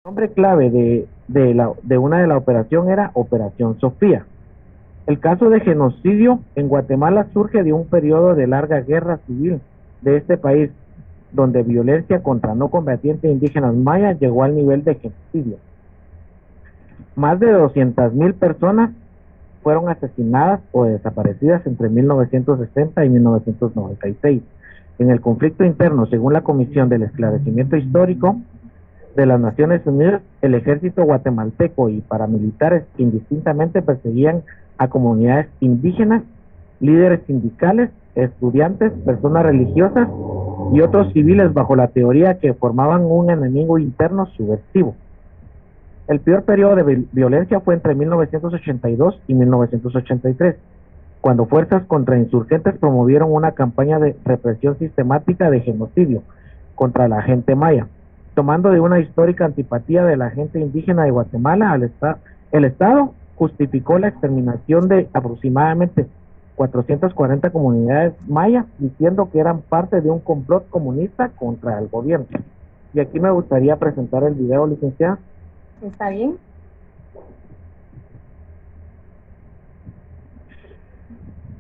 El nombre clave de una de la operación era Operación Sofía. El caso de genocidio en Guatemala surge de un periodo de larga guerra civil de este país, donde violencia contra no combatientes indígenas mayas llegó al nivel de genocidio. Más de 200,000 personas fueron asesinadas o desaparecidas entre 1960 y 1996. En el conflicto interno, según la Comisión del Esclarecimiento Histórico de las Naciones Unidas, el ejército guatemalteco y paramilitares indistintamente perseguían a comunidades indígenas, líderes sindicales, estudiantes, personas religiosas y otros civiles bajo la teoría que formaban un enemigo interno subversivo. El peor periodo de violencia fue entre 1982 y 1983, cuando fuerzas contrainsurgentes promovieron una campaña de represión sistemática de genocidio contra la gente maya, tomando de una histórica antipatía de la gente indígena de Guatemala el Estado justificó la exterminación de aproximadamente 440 comunidades mayas, diciendo que eran parte de un complot comunista contra el gobierno. Y aquí me gustaría presentar el video, licenciada. ¿Está bien?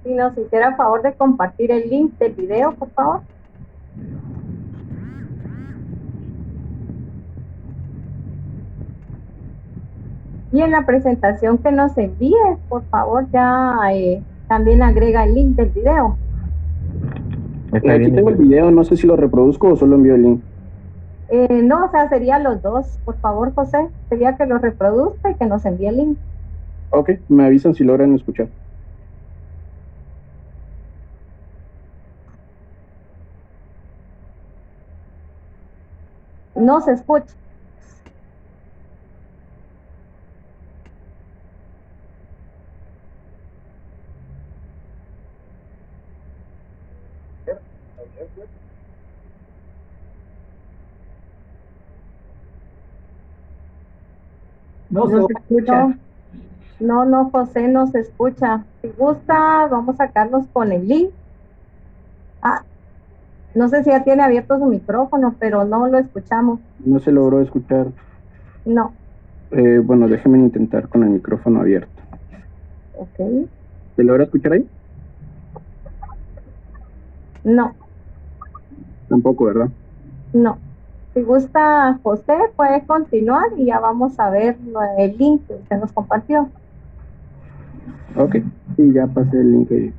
Si nos hiciera favor de compartir el link del video, por favor. Y en la presentación que nos envíe, por favor, ya también agrega el link del video. Aquí tengo el video, no sé si lo reproduzco o solo envío el link. No, o sea, serían los dos. Por favor, José, sería que lo reproduzca y que nos envíe el link. Ok, me avisan si logran escuchar. No se escucha. No se escucha. No, José, no se escucha. Si gusta, vamos a sacarnos con el link. No sé si ya tiene abierto su micrófono, pero no lo escuchamos. No se logró escuchar. No. Bueno, déjenme intentar con el micrófono abierto. Ok. ¿Se logra escuchar ahí? No. Tampoco, ¿verdad? No. Si gusta, José, puede continuar y ya vamos a ver el link que usted nos compartió. Ok, sí, ya pasé el link ahí.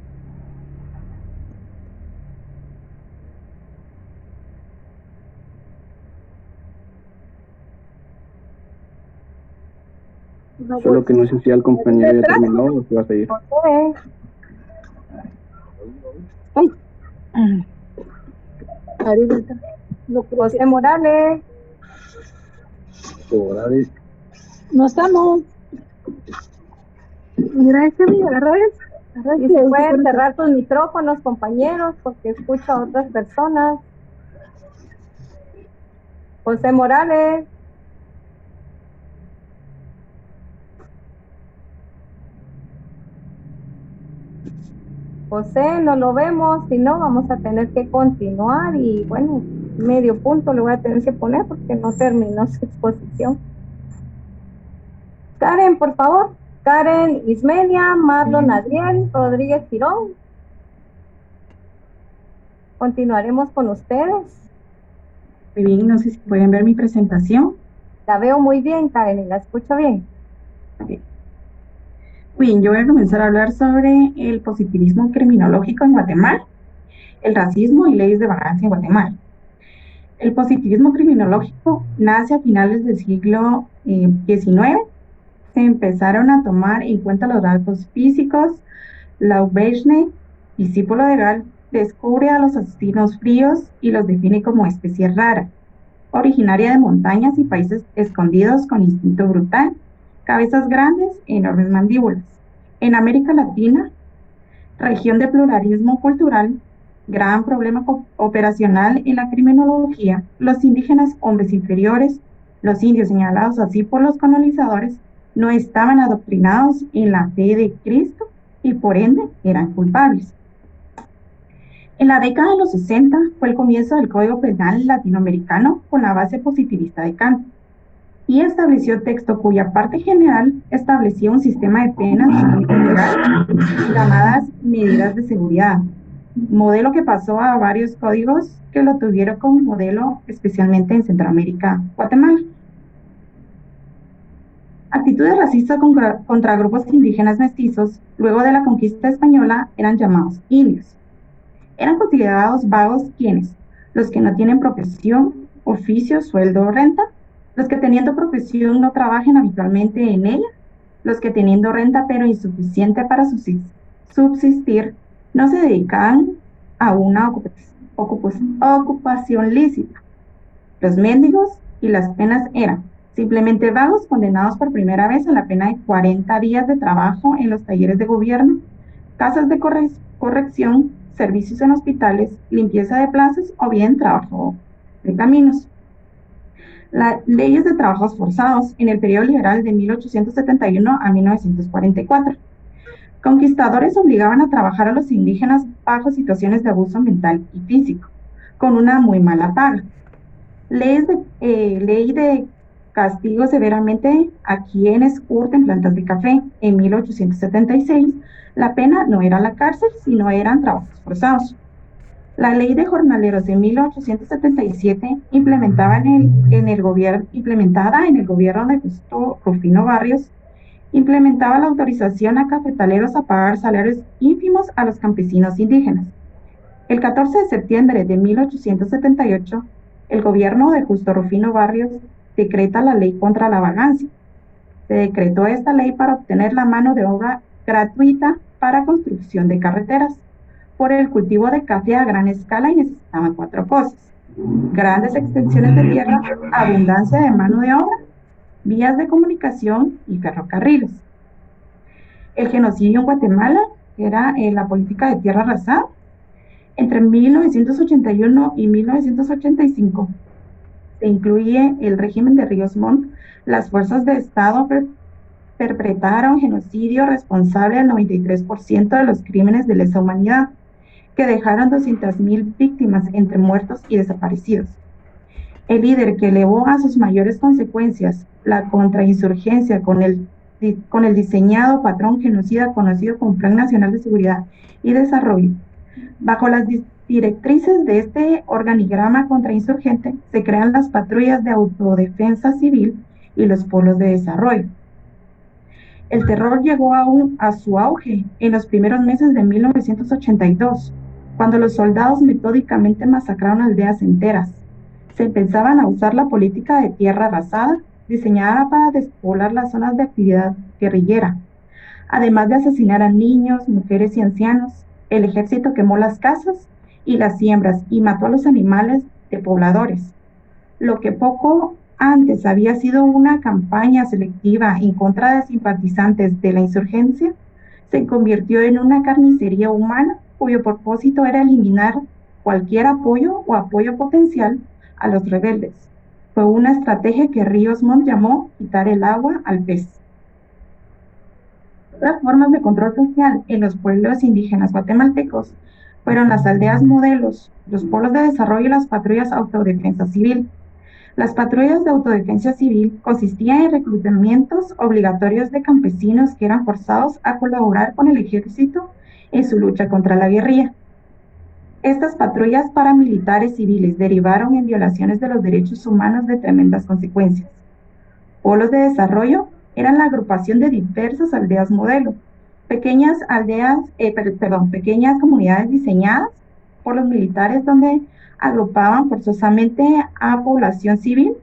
Solo que no sé si al compañero ya terminó o si va a seguir. José Morales. No estamos. Mira, me agarras. Y se pueden cerrar sus micrófonos, compañeros, porque escucho a otras personas. José Morales. José, no lo vemos, si no vamos a tener que continuar y bueno, medio punto le voy a tener que poner porque no terminó su exposición. Karen, por favor. Karen Ismelia, Marlon Adriel, Rodríguez Girón. Continuaremos con ustedes. Muy bien, no sé si pueden ver mi presentación. La veo muy bien, Karen, y la escucho bien. Okay. Bien, yo voy a comenzar a hablar sobre el positivismo criminológico en Guatemala, el racismo y leyes de vagancia en Guatemala. El positivismo criminológico nace a finales del siglo XIX. Se empezaron a tomar en cuenta los rasgos físicos. Laubechne, discípulo de Gall, descubre a los asesinos fríos y los define como especie rara, originaria de montañas y países escondidos con instinto brutal, cabezas grandes e enormes mandíbulas. En América Latina, región de pluralismo cultural, gran problema operacional en la criminología, los indígenas hombres inferiores, los indios señalados así por los colonizadores, no estaban adoctrinados en la fe de Cristo y por ende eran culpables. En la década de los 60 fue el comienzo del Código Penal latinoamericano con la base positivista de Kant. y estableció texto cuya parte general establecía un sistema de penas legal llamadas medidas de seguridad, modelo que pasó a varios códigos que lo tuvieron como modelo especialmente en Centroamérica, Guatemala. Actitudes racistas contra grupos indígenas mestizos luego de la conquista española eran llamados indios. Eran considerados vagos quienes, los que no tienen profesión, oficio, sueldo o renta, los que teniendo profesión no trabajen habitualmente en ella, los que teniendo renta pero insuficiente para subsistir, no se dedicaban a una ocupación lícita. Los mendigos y las penas eran simplemente vagos condenados por primera vez a la pena de 40 días de trabajo en los talleres de gobierno, casas de corrección, servicios en hospitales, limpieza de plazas o bien trabajo de caminos. Las leyes de trabajos forzados en el periodo liberal de 1871 a 1944. Conquistadores obligaban a trabajar a los indígenas bajo situaciones de abuso mental y físico, con una muy mala paga. Ley de castigo severamente a quienes hurten plantas de café. En 1876, la pena no era la cárcel, sino eran trabajos forzados. La ley de jornaleros de 1877, implementada en el gobierno de Justo Rufino Barrios, implementaba la autorización a cafetaleros a pagar salarios ínfimos a los campesinos indígenas. El 14 de septiembre de 1878, el gobierno de Justo Rufino Barrios decreta la ley contra la vagancia. Se decretó esta ley para obtener la mano de obra gratuita para construcción de carreteras, por el cultivo de café a gran escala, y necesitaban 4 cosas: grandes extensiones de tierra, abundancia de mano de obra, vías de comunicación y ferrocarriles. El genocidio en Guatemala era la política de tierra arrasada. Entre 1981 y 1985 se incluye el régimen de Ríos Montt. Las fuerzas de Estado perpetraron genocidio responsable del 93% de los crímenes de lesa humanidad, que dejaron 200,000 víctimas entre muertos y desaparecidos. El líder que elevó a sus mayores consecuencias la contrainsurgencia con el diseñado patrón genocida conocido como Plan Nacional de Seguridad y Desarrollo. Bajo las directrices de este organigrama contrainsurgente se crean las patrullas de autodefensa civil y los polos de desarrollo. El terror llegó a su auge en los primeros meses de 1982, cuando los soldados metódicamente masacraron aldeas enteras. Se empezaban a usar la política de tierra arrasada, diseñada para despoblar las zonas de actividad guerrillera. Además de asesinar a niños, mujeres y ancianos, el ejército quemó las casas y las siembras y mató a los animales de pobladores. Lo que poco antes había sido una campaña selectiva en contra de simpatizantes de la insurgencia, se convirtió en una carnicería humana cuyo propósito era eliminar cualquier apoyo o apoyo potencial a los rebeldes. Fue una estrategia que Ríos Montt llamó quitar el agua al pez. Otras formas de control social en los pueblos indígenas guatemaltecos fueron las aldeas modelos, los polos de desarrollo y las patrullas de autodefensa civil. Las patrullas de autodefensa civil consistían en reclutamientos obligatorios de campesinos que eran forzados a colaborar con el ejército en su lucha contra la guerrilla. Estas patrullas paramilitares civiles derivaron en violaciones de los derechos humanos de tremendas consecuencias. Polos de desarrollo eran la agrupación de diversas aldeas modelo, pequeñas comunidades diseñadas por los militares donde agrupaban forzosamente a población civil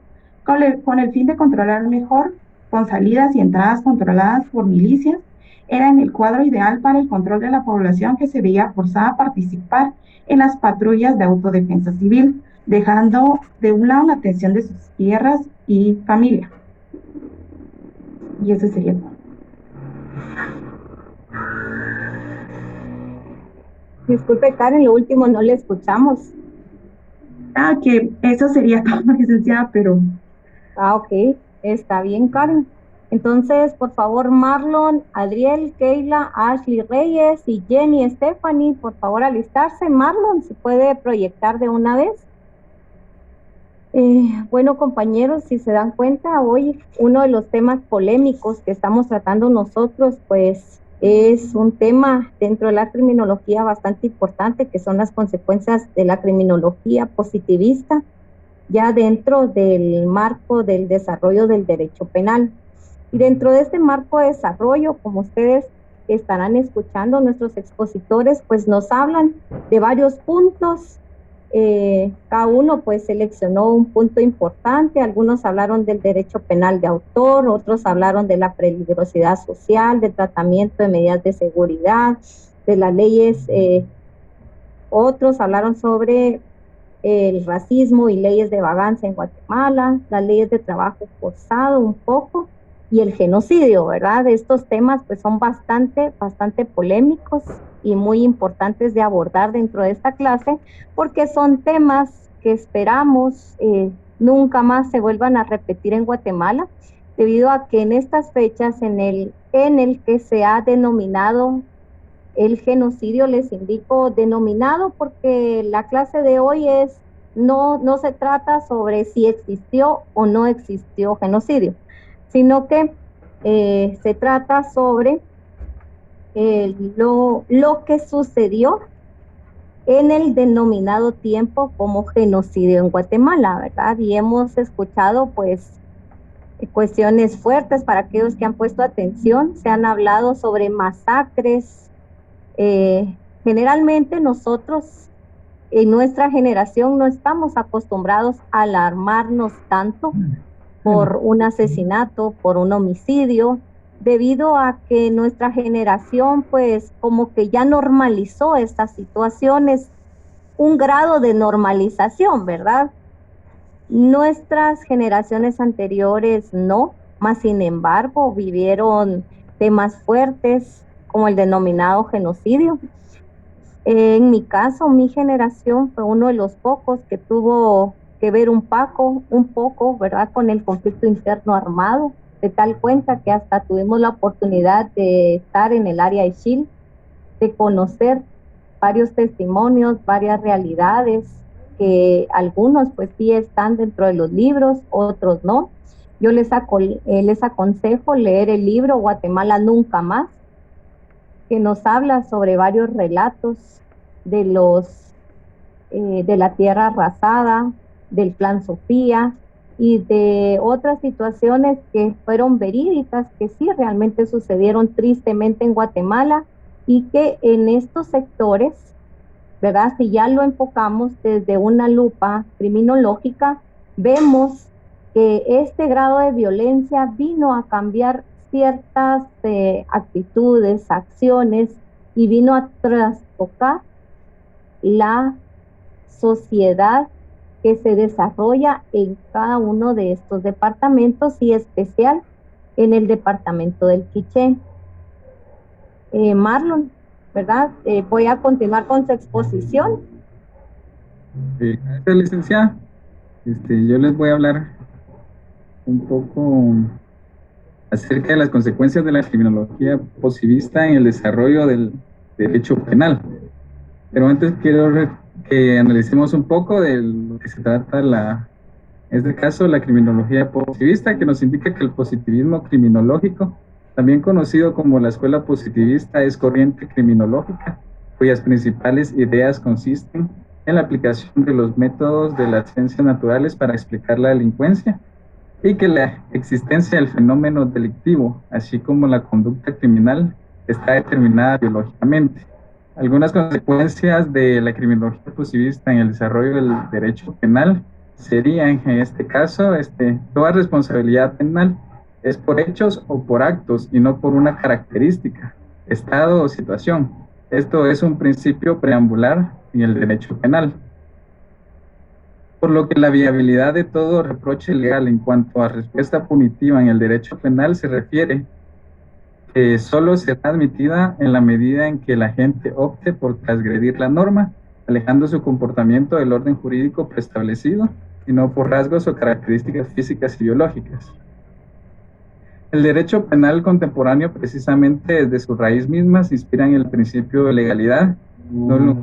con el fin de controlar mejor, con salidas y entradas controladas por milicias. Eran el cuadro ideal para el control de la población que se veía forzada a participar en las patrullas de autodefensa civil, dejando de un lado la atención de sus tierras y familia. Y eso sería todo. Disculpe, Karen, lo último no le escuchamos. Que eso sería todo, licenciada, pero... Ok, está bien, Karen. Entonces, por favor, Marlon, Adriel, Keila, Ashley Reyes y Jenny Stephanie, por favor, alistarse. Marlon, ¿se puede proyectar de una vez? Bueno, compañeros, si se dan cuenta, hoy uno de los temas polémicos que estamos tratando nosotros, pues es un tema dentro de la criminología bastante importante, que son las consecuencias de la criminología positivista, ya dentro del marco del desarrollo del derecho penal. Y dentro de este marco de desarrollo, como ustedes estarán escuchando, nuestros expositores pues nos hablan de varios puntos. Cada uno pues seleccionó un punto importante. Algunos hablaron del derecho penal de autor, otros hablaron de la peligrosidad social, del tratamiento de medidas de seguridad, de las leyes, otros hablaron sobre el racismo y leyes de vagancia en Guatemala, las leyes de trabajo forzado un poco, y el genocidio, ¿verdad? Estos temas pues son bastante polémicos y muy importantes de abordar dentro de esta clase, porque son temas que esperamos nunca más se vuelvan a repetir en Guatemala, debido a que en estas fechas en el que se ha denominado el genocidio, les indico denominado porque la clase de hoy no se trata sobre si existió o no existió genocidio, sino que se trata sobre lo que sucedió en el denominado tiempo como genocidio en Guatemala, ¿verdad? Y hemos escuchado pues cuestiones fuertes para aquellos que han puesto atención. Se han hablado sobre masacres. Generalmente nosotros en nuestra generación no estamos acostumbrados a alarmarnos tanto por un asesinato, por un homicidio, debido a que nuestra generación pues como que ya normalizó estas situaciones, un grado de normalización, ¿verdad? Nuestras generaciones anteriores no, más sin embargo vivieron temas fuertes como el denominado genocidio. En mi caso, mi generación fue uno de los pocos que tuvo que ver un poco, ¿verdad?, con el conflicto interno armado, de tal cuenta que hasta tuvimos la oportunidad de estar en el área de Chile, de conocer varios testimonios, varias realidades, que algunos pues sí están dentro de los libros, otros no. Yo les aconsejo leer el libro Guatemala Nunca Más, que nos habla sobre varios relatos de la tierra arrasada, del Plan Sofía y de otras situaciones que fueron verídicas, que sí realmente sucedieron tristemente en Guatemala, y que en estos sectores, ¿verdad?, si ya lo enfocamos desde una lupa criminológica, vemos que este grado de violencia vino a cambiar ciertas actitudes, acciones, y vino a trastocar la sociedad que se desarrolla en cada uno de estos departamentos, y especial en el departamento del Quiché. Marlon, ¿verdad? Voy a continuar con su exposición. Gracias, licenciada. Yo les voy a hablar un poco acerca de las consecuencias de la criminología positivista en el desarrollo del derecho penal. Pero antes quiero que analicemos un poco de lo que se trata en este caso, la criminología positivista, que nos indica que el positivismo criminológico, también conocido como la escuela positivista, es corriente criminológica cuyas principales ideas consisten en la aplicación de los métodos de las ciencias naturales para explicar la delincuencia, y que la existencia del fenómeno delictivo, así como la conducta criminal, está determinada biológicamente. Algunas consecuencias de la criminología positivista en el desarrollo del derecho penal serían, en este caso, toda responsabilidad penal es por hechos o por actos y no por una característica, estado o situación. Esto es un principio preambular en el derecho penal. Por lo que la viabilidad de todo reproche legal en cuanto a respuesta punitiva en el derecho penal se refiere que solo será admitida en la medida en que la gente opte por transgredir la norma, alejando su comportamiento del orden jurídico preestablecido y no por rasgos o características físicas y biológicas. El derecho penal contemporáneo, precisamente desde su raíz misma, se inspira en el principio de legalidad, no lo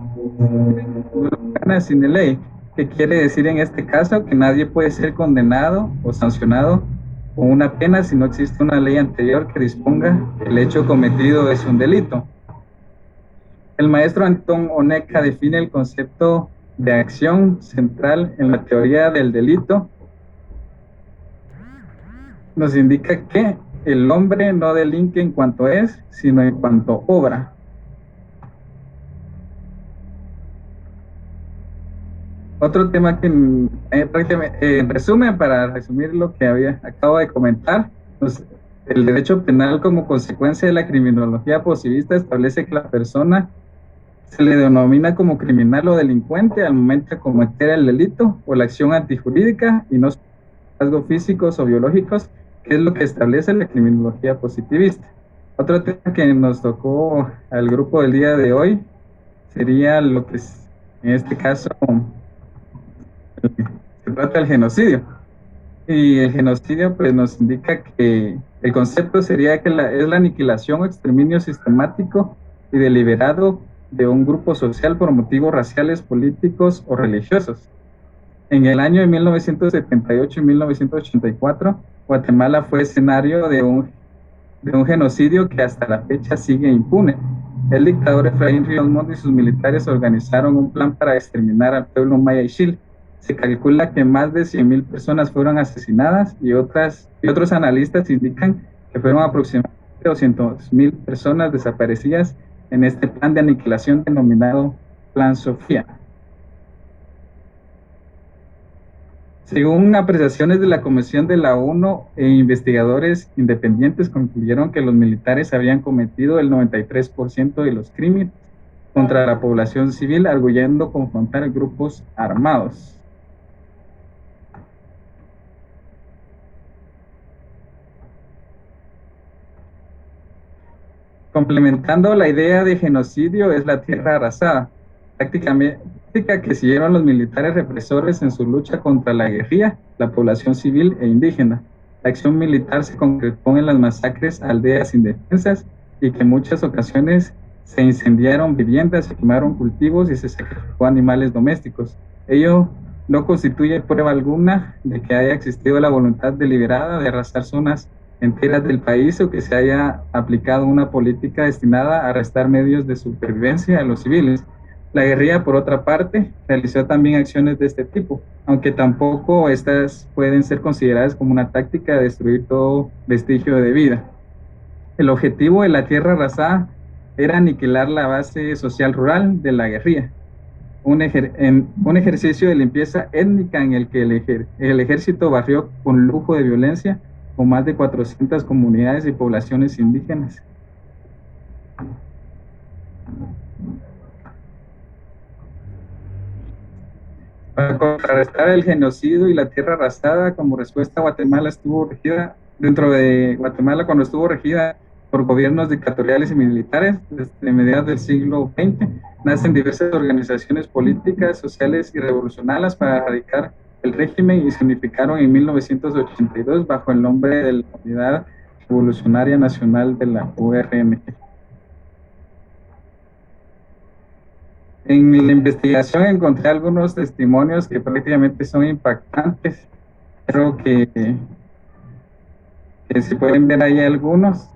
gana sin ley, que quiere decir en este caso que nadie puede ser condenado o sancionado con una pena si no existe una ley anterior que disponga que el hecho cometido es un delito. El maestro Antón Oneca define el concepto de acción central en la teoría del delito. Nos indica que el hombre no delinque en cuanto es, sino en cuanto obra. Otro tema que, en resumen, para resumir lo que acabo de comentar, pues, el derecho penal como consecuencia de la criminología positivista establece que la persona se le denomina como criminal o delincuente al momento de cometer el delito o la acción antijurídica y no rasgos físicos o biológicos, que es lo que establece la criminología positivista. Otro tema que nos tocó al grupo del día de hoy sería lo que es, en este caso, se trata del genocidio. Y el genocidio pues nos indica que el concepto sería que es la aniquilación o exterminio sistemático y deliberado de un grupo social por motivos raciales, políticos o religiosos. En el año de 1978 y 1984, Guatemala fue escenario de un genocidio que hasta la fecha sigue impune. El dictador Efraín Ríos Montt y sus militares organizaron un plan para exterminar al pueblo maya y xil. Se calcula que más de 100,000 personas fueron asesinadas y otros analistas indican que fueron aproximadamente 200,000 personas desaparecidas en este plan de aniquilación denominado Plan Sofía. Según apreciaciones de la Comisión de la ONU e investigadores independientes concluyeron que los militares habían cometido el 93% de los crímenes contra la población civil, arguyendo confrontar grupos armados. Complementando la idea de genocidio es la tierra arrasada, práctica que siguieron los militares represores en su lucha contra la guerrilla, la población civil e indígena. La acción militar se concretó en las masacres a aldeas indefensas y que en muchas ocasiones se incendiaron viviendas, se quemaron cultivos y se sacrificó animales domésticos. Ello no constituye prueba alguna de que haya existido la voluntad deliberada de arrasar zonas enteras del país o que se haya aplicado una política destinada a restar medios de supervivencia a los civiles. La guerrilla, por otra parte, realizó también acciones de este tipo, aunque tampoco estas pueden ser consideradas como una táctica de destruir todo vestigio de vida. El objetivo de la tierra arrasada era aniquilar la base social rural de la guerrilla, un ejercicio de limpieza étnica en el que el ejército barrió con lujo de violencia con más de 400 comunidades y poblaciones indígenas. Para contrarrestar el genocidio y la tierra arrasada, como respuesta, Guatemala estuvo regida, dentro de Guatemala cuando estuvo regida por gobiernos dictatoriales y militares, desde mediados del siglo XX, nacen diversas organizaciones políticas, sociales y revolucionarias para erradicar el régimen y se unificaron en 1982 bajo el nombre de la Unidad Revolucionaria Nacional de la URNG. En la investigación encontré algunos testimonios que prácticamente son impactantes. Creo que si pueden ver ahí algunos.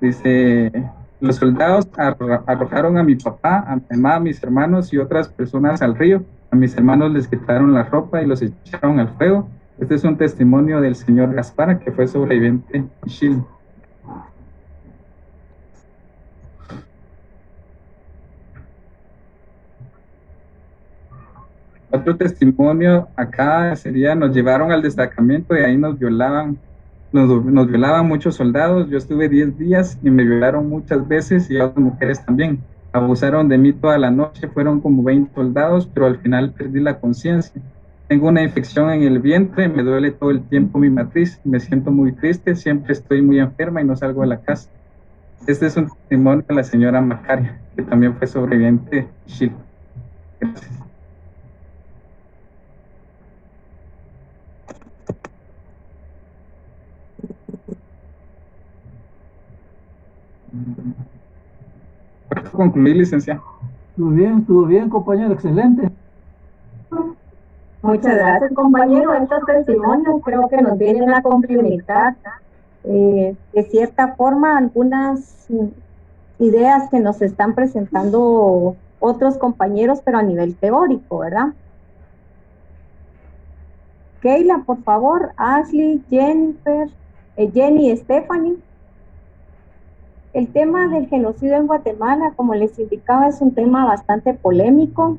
Dice, los soldados arrojaron a mi papá, a mi mamá, a mis hermanos y otras personas al río. A mis hermanos les quitaron la ropa y los echaron al fuego. Este es un testimonio del señor Gaspar, que fue sobreviviente en Chile. Otro testimonio acá sería, nos llevaron al destacamento y ahí nos violaban muchos soldados. Yo estuve 10 días y me violaron muchas veces y a otras mujeres también. Abusaron de mí toda la noche, fueron como 20 soldados, pero al final perdí la conciencia. Tengo una infección en el vientre, me duele todo el tiempo mi matriz, me siento muy triste, siempre estoy muy enferma y no salgo de la casa. Este es un testimonio de la señora Macaria, que también fue sobreviviente de Chile. Gracias. ¿Puedo concluir, licenciado? Estuvo bien, compañero, excelente. Muchas gracias, compañero. Estos testimonios creo que nos vienen a complementar de cierta forma algunas ideas que nos están presentando otros compañeros, pero a nivel teórico, ¿verdad? Keila, por favor, Ashley, Jennifer, Jenny, Stephanie. El tema del genocidio en Guatemala, como les indicaba, es un tema bastante polémico,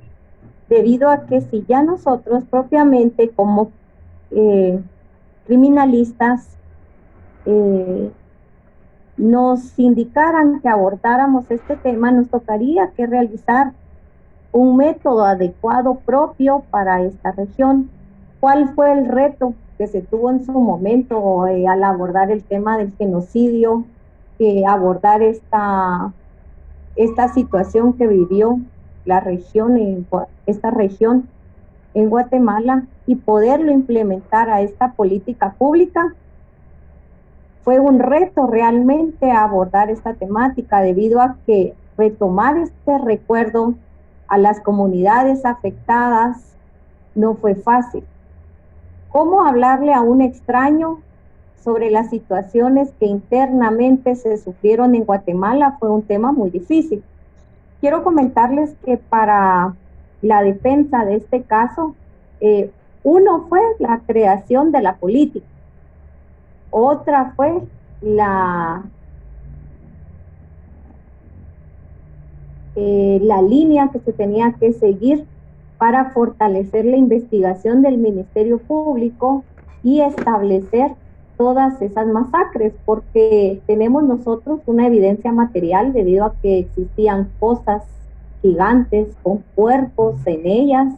debido a que si ya nosotros propiamente como criminalistas nos indicaran que abordáramos este tema, nos tocaría que realizar un método adecuado propio para esta región. ¿Cuál fue el reto que se tuvo en su momento al abordar el tema del genocidio, abordar esta situación que vivió la región, esta región en Guatemala, y poderlo implementar a esta política pública? Fue un reto realmente abordar esta temática, debido a que retomar este recuerdo a las comunidades afectadas no fue fácil. ¿Cómo hablarle a un extraño sobre las situaciones que internamente se sufrieron en Guatemala? Fue un tema muy difícil. Quiero comentarles que para la defensa de este caso, uno fue la creación de la política, otra fue la línea que se tenía que seguir para fortalecer la investigación del Ministerio Público y establecer todas esas masacres, porque tenemos nosotros una evidencia material debido a que existían fosas gigantes con cuerpos en ellas.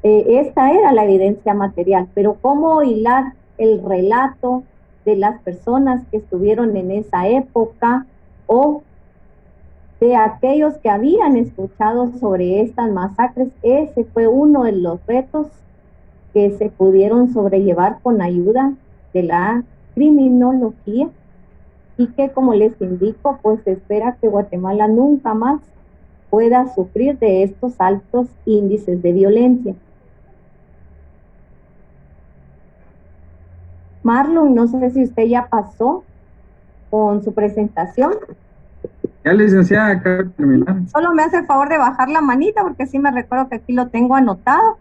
Esta era la evidencia material, pero ¿cómo hilar el relato de las personas que estuvieron en esa época o de aquellos que habían escuchado sobre estas masacres? Ese fue uno de los retos que se pudieron sobrellevar con ayuda de la criminología, y que, como les indico, pues se espera que Guatemala nunca más pueda sufrir de estos altos índices de violencia. Marlon, no sé si usted ya pasó con su presentación. Ya, licenciada, acabo de terminar. Solo me hace el favor de bajar la manita, porque sí me recuerdo que aquí lo tengo anotado.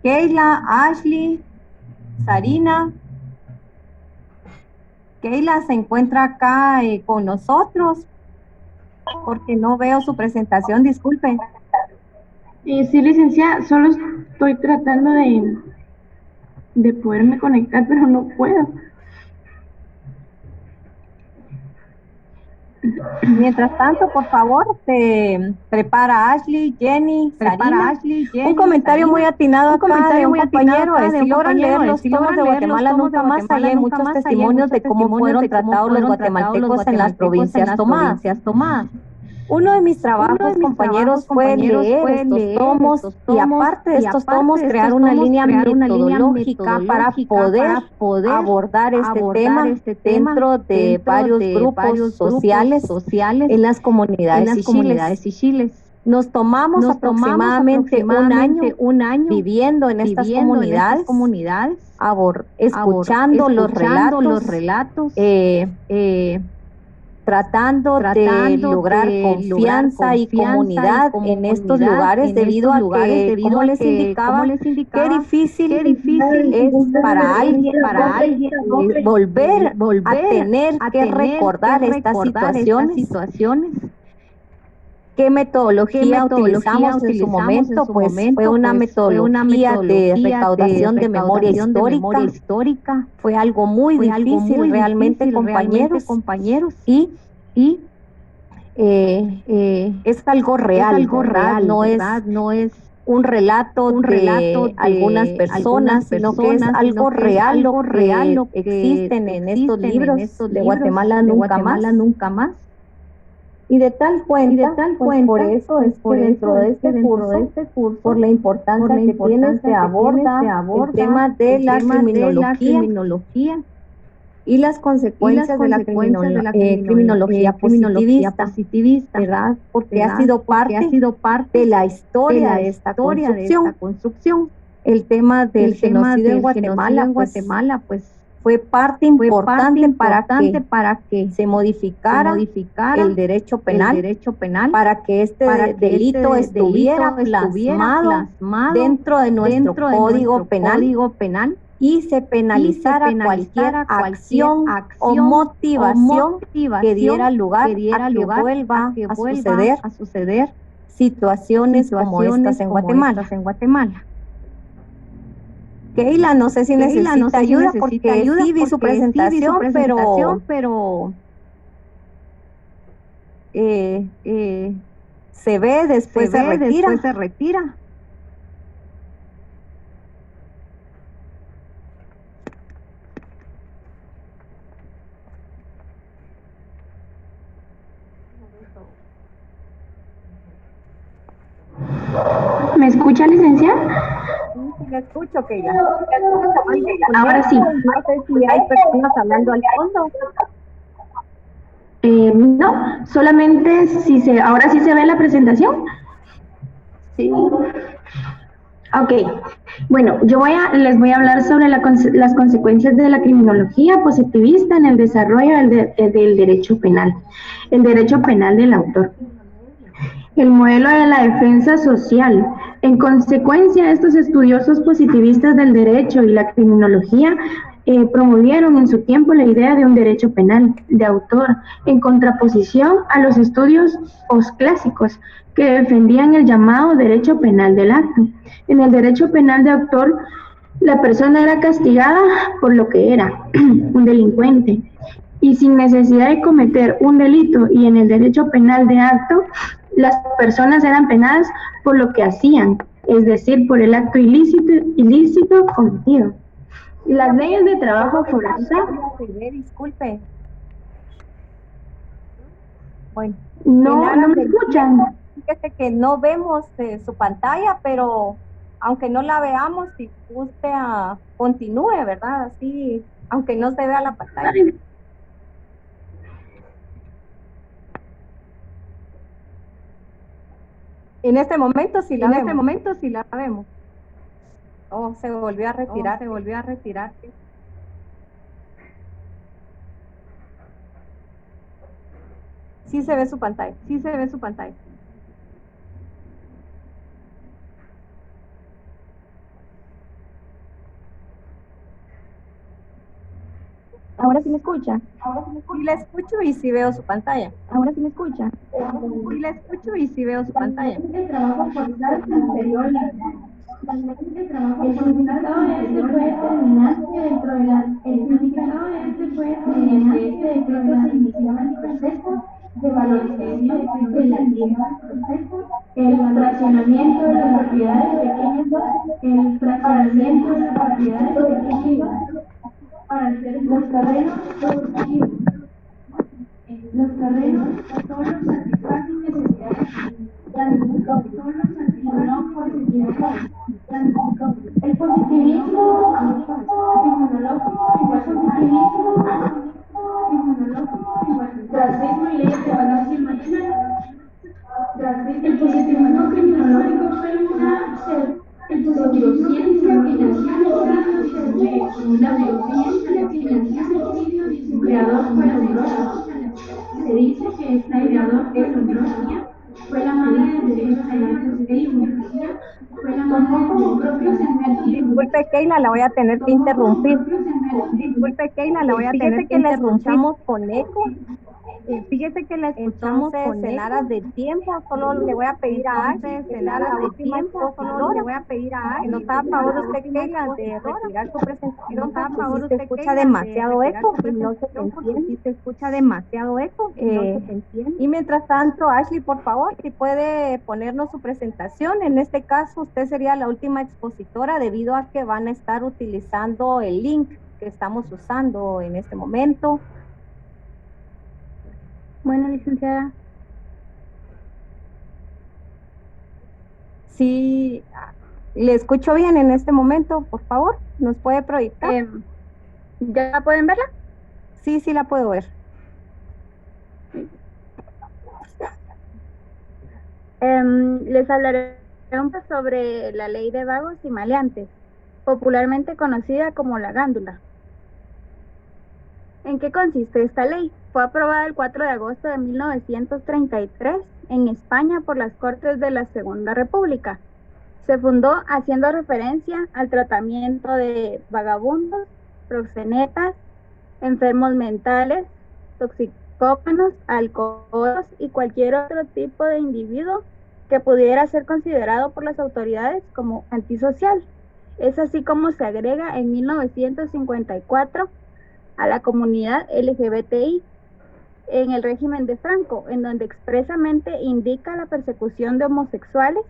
Keila, Ashley, Sarina. Keila se encuentra acá con nosotros, porque no veo su presentación, disculpe. Sí, licenciada, solo estoy tratando de poderme conectar, pero no puedo. Mientras tanto, por favor, se prepara Ashley, Jenny, Sarina. Un comentario muy atinado acá de un compañero, si logran leer los tomos de Guatemala nunca más, ahí hay muchos testimonios de cómo fueron tratados los guatemaltecos en las provincias tomadas. Uno de mis trabajos, compañeros, fue leer estos tomos y, aparte de estos tomos, crear una línea metodológica para poder abordar este tema dentro de varios grupos sociales en las comunidades y chiles. Nos tomamos aproximadamente un año viviendo en estas comunidades, escuchando los relatos, tratando de lograr confianza y comunidad en estos lugares, debido a que, como les indicaba, qué difícil es para alguien volver a tener que recordar estas situaciones. ¿Qué metodología utilizamos en su momento? Pues fue una metodología de recaudación de memoria histórica. Fue algo muy difícil realmente, compañeros. Y es algo real, no es un relato de algunas personas, sino que es algo real lo que existen en estos libros de Guatemala nunca más. Y de tal cuenta, pues por eso es que dentro de este curso, por la importancia que tiene, se aborda el tema de la criminología y las consecuencias de la criminología positivista, ¿verdad? Porque ha sido parte de la historia de esta construcción. el tema del genocidio en Guatemala, pues fue parte importante para que se modificara el derecho penal, para que este delito estuviera plasmado dentro de nuestro código penal y se penalizara cualquier acción o motivación que diera lugar a que vuelva a suceder situaciones como estas en Guatemala. Keila, no sé si necesita ayuda porque sí vi su presentación, pero se ve, después se retira. ¿Me escucha, licenciada? Sí, le escucho, Keila. Ahora sí. No sé si hay personas hablando al fondo. No, solamente ahora sí se ve la presentación. Sí. Ok, bueno, les voy a hablar sobre las consecuencias de la criminología positivista en el desarrollo del derecho penal, el derecho penal del autor. El modelo de la defensa social. En consecuencia, estos estudiosos positivistas del derecho y la criminología promovieron en su tiempo la idea de un derecho penal de autor, en contraposición a los estudios clásicos que defendían el llamado derecho penal del acto. En el derecho penal de autor, la persona era castigada por lo que era, un delincuente, y sin necesidad de cometer un delito, y en el derecho penal de acto, las personas eran penadas por lo que hacían, es decir, por el acto ilícito cometido. Las leyes de trabajo forzado. Disculpe. Bueno. No me escuchan. Fíjese que no vemos su pantalla, pero aunque no la veamos, si usted continúe, ¿verdad? Así, aunque no se vea la pantalla. En este momento sí la vemos. Oh, se volvió a retirar. Sí se ve su pantalla. Ahora sí me escucha. Sí la escucho y sí veo su pantalla. Ahora sí me escucha. Sí la escucho y sí veo su pantalla. El trabajo forzado es inferior. El significado de este fue determinante dentro de mediante este decreto se iniciaba el proceso de valorización de la tierra, el fraccionamiento de las propiedades pequeñas, para hacer los terrenos productivos. Los terrenos solo satisfacen necesidades, el positivismo inmunológico racismo y leyes de balance emocional. El positivismo criminológico fue una pseudociencia que nació en el siglo XIX, una pseudociencia que nació en el siglo XIX. Su creador fue Lombroso. Se dice que esta creador de Lombroso fue la madre del derecho penal positivista, fue la madre del propio segmento. Disculpe, Keila, la voy a tener que interrumpir. Fíjese que la escuchamos con eco. Entonces, en aras de tiempo, solo le voy a pedir a Ashley, que nos haga favor usted, Keila, de retirar su presentación, porque si se escucha demasiado eco y no se entiende. Y mientras tanto, Ashley, por favor, si puede ponernos su presentación. En este caso, usted sería la última expositora debido a que van a estar utilizando el link que estamos usando en este momento. Bueno, licenciada. Sí, le escucho bien en este momento, por favor, ¿nos puede proyectar? ¿Ya pueden verla? Sí, sí la puedo ver. Les hablaré sobre la ley de vagos y maleantes, popularmente conocida como la gándula. ¿En qué consiste esta ley? Fue aprobada el 4 de agosto de 1933 en España por las Cortes de la Segunda República. Se fundó haciendo referencia al tratamiento de vagabundos, proxenetas, enfermos mentales, toxicómanos, alcohólicos y cualquier otro tipo de individuo que pudiera ser considerado por las autoridades como antisocial. Es así como se agrega en 1954 a la comunidad LGBTI en el régimen de Franco, en donde expresamente indica la persecución de homosexuales,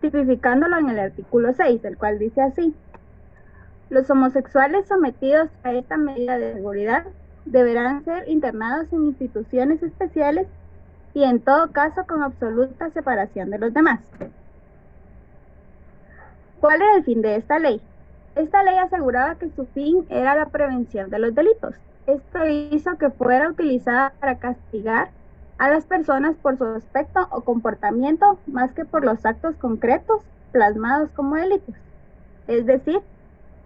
tipificándolo en el artículo 6, el cual dice así: los homosexuales sometidos a esta medida de seguridad deberán ser internados en instituciones especiales y en todo caso con absoluta separación de los demás. ¿Cuál era el fin de esta ley? Esta ley aseguraba que su fin era la prevención de los delitos. Esto hizo que fuera utilizada para castigar a las personas por su aspecto o comportamiento más que por los actos concretos plasmados como delitos. Es decir,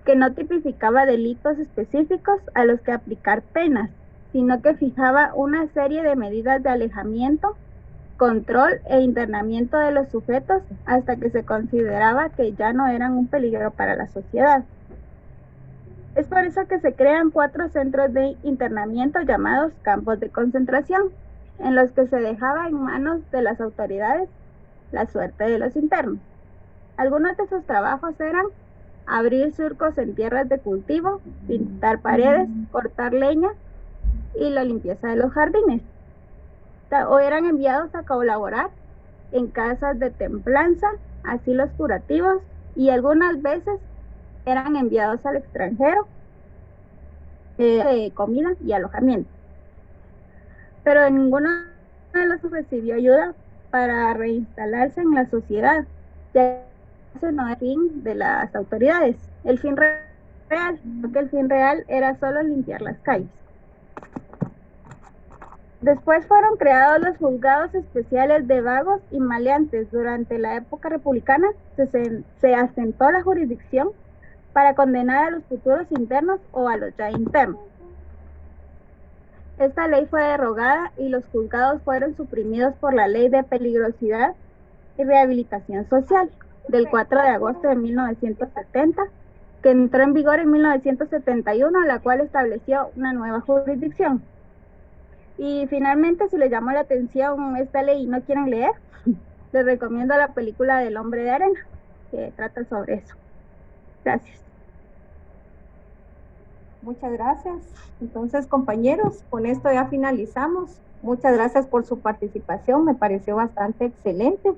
que no tipificaba delitos específicos a los que aplicar penas, sino que fijaba una serie de medidas de alejamiento, control e internamiento de los sujetos hasta que se consideraba que ya no eran un peligro para la sociedad. Es por eso que se crean 4 centros de internamiento llamados campos de concentración, en los que se dejaba en manos de las autoridades la suerte de los internos. Algunos de sus trabajos eran abrir surcos en tierras de cultivo, pintar paredes, cortar leña y la limpieza de los jardines. O eran enviados a colaborar en casas de templanza, asilos curativos y algunas veces eran enviados al extranjero de comida y alojamiento. Pero ninguno de los recibió ayuda para reinstalarse en la sociedad, ya que ese no era el fin de las autoridades. El fin real, porque el fin real era solo limpiar las calles. Después fueron creados los juzgados especiales de vagos y maleantes. Durante la época republicana se asentó la jurisdicción para condenar a los futuros internos o a los ya internos. Esta ley fue derogada y los juzgados fueron suprimidos por la Ley de Peligrosidad y Rehabilitación Social del 4 de agosto de 1970, que entró en vigor en 1971, la cual estableció una nueva jurisdicción. Y finalmente, si les llamó la atención esta ley y no quieren leer, les recomiendo la película del Hombre de Arena, que trata sobre eso. Gracias. Muchas gracias. Entonces, compañeros, con esto ya finalizamos. Muchas gracias por su participación, me pareció bastante excelente,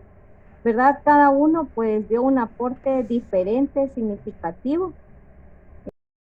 ¿verdad? Cada uno pues dio un aporte diferente, significativo.